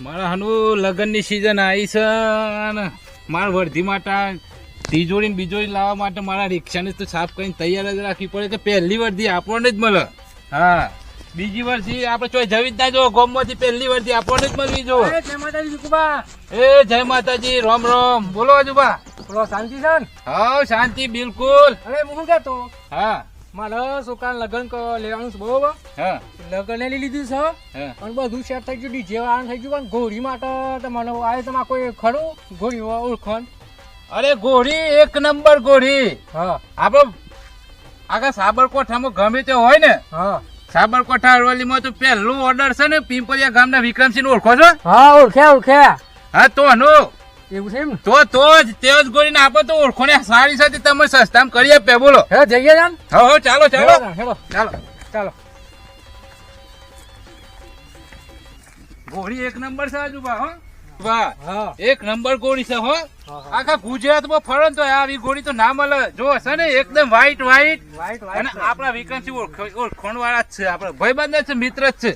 મારા હાનું લગ્નની સિઝન આવી છે અને મારા વર્ધી માટે તિજોરી ને બીજોરી લાવવા માટે મારા રિક્ષાને તો સાફ કરીને તૈયાર જ રાખવી પડે કે પહેલી વર્ધી આપણને જ મળે. હા, બીજી વર્ષથી આપણે ચોય જવી જ ના જો ગોમમાંથી પહેલી વર્ધી આપણને જ મળવી જો. જય માતાજી વિકુબા. એ જય માતાજી, રામ રામ. બોલો આજુબા. બોલો શાંતિ છે ને? હા શાંતિ બિલકુલ. અરે હું કહેતો હા મારા છોકરાને લગ્ન લેવાનું છે બરોબર. હા લગ્ન લઈ લીધું છે હા. અને બધું સેટ થઈ ગયું, ડીજે વાળા થઈ ગયું, પણ ઘોડી માટે તમને આવે તમારે કોઈ ખરું ઘોડી ઓળખણ? અરે ઘોડી એક નંબર ઘોડી. હા આપડે આખા સાબરકોઠામાં ગમે તે હોય ને, હા સાબરકોઠા અરવલ્લીમાં તો પહેલું ઓર્ડર છે ને પિંપરિયા ગામના વિક્રમસિંહ ઓળખો છો? હા ઓળખ્યા. હા તો અનુ એવું છે એમ ને? તો જ તે જ ગોળીને આપો તો ઓળખો ને સારી સાથે તમે સસ્તામાં કરી આપે. બોલો હે જઈએ જાન. હો ચાલો ચાલો હેડો ચાલો. ચાલો. ઘોડી એક નંબર છે આજુબા. હો વાહ, હા એક નંબર ઘોડી છે. હો હા. આખા ગુજરાતમાં ફરો ને તો આવી ઘોડી તો ના મળે. જો છે ને એકદમ વ્હાઈટ વ્હાઈટ વાઈટ અને વાઈટ. આપણા વિક્રમસિંહ ઓળખણ વાળા જ છે, આપડે ભાઈબંધ જ છે, મિત્ર જ છે.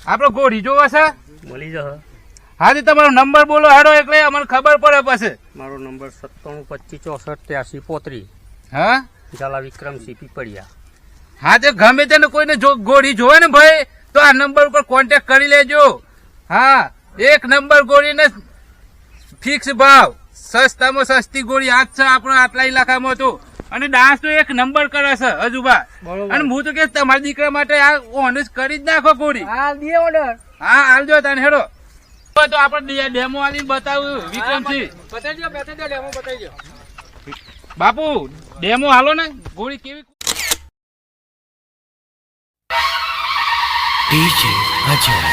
આપડે ઘોડી જોવા છે. મળી જશે. હા તમારો નંબર બોલો હેડો એટલે અમને ખબર પડે પછી. મારો નંબર 9725648335. હા ઝાલા વિક્રમસિંહ પીપળિયા. હા તે ગમે તેને કોઈને જો ઘોડી જોવે ને ભાઈ તો આ નંબર ઉપર કોન્ટેક્ટ કરી લેજો. હા એક નંબર ઘોડીને ફિક્સ ભાવ, સસ્તામાં સસ્તી ઘોડી આજ છે આપણા આટલા ઇલાકામાં તો. અને ડાન્સ તો એક નંબર કરે છે હજુબા. બરોબર. અને હું તો કે તમારા દીકરા માટે આ ઓનસ કરી જ નાખો ઘોડી. હા દે ઓર્ડર. હા હાલજો તને હેડો. તો આપણે ડેમો આલીને બતાવ્યું વિક્રમસિંહ. બતાવી દો ડેમો બતાવી દો. બાપુ ડેમો હાલો ને ઘોડી કેવી. DJ Ajay.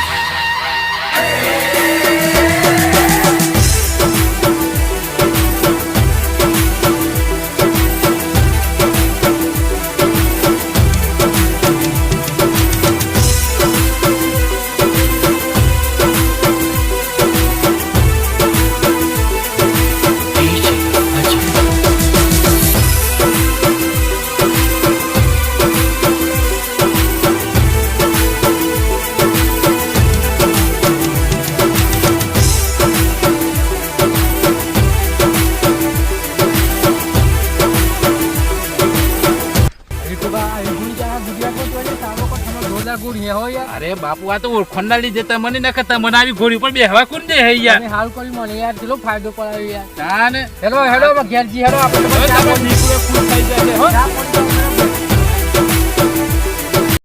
અરે બાપુ આ તો ઓળખોના લીધે તમને ના કરતા મને આવી ઘોડી ઉપર બેહવા કોણ દે હે યાર. હાલ કરી મને યાર કેટલો ફાયદો પડાવ્યો યાર. હા ને હેલો હેલો ઘેરજી હેલો આપણે દીકરો ખુશ થઈ જાય છે. હો ચા પાણી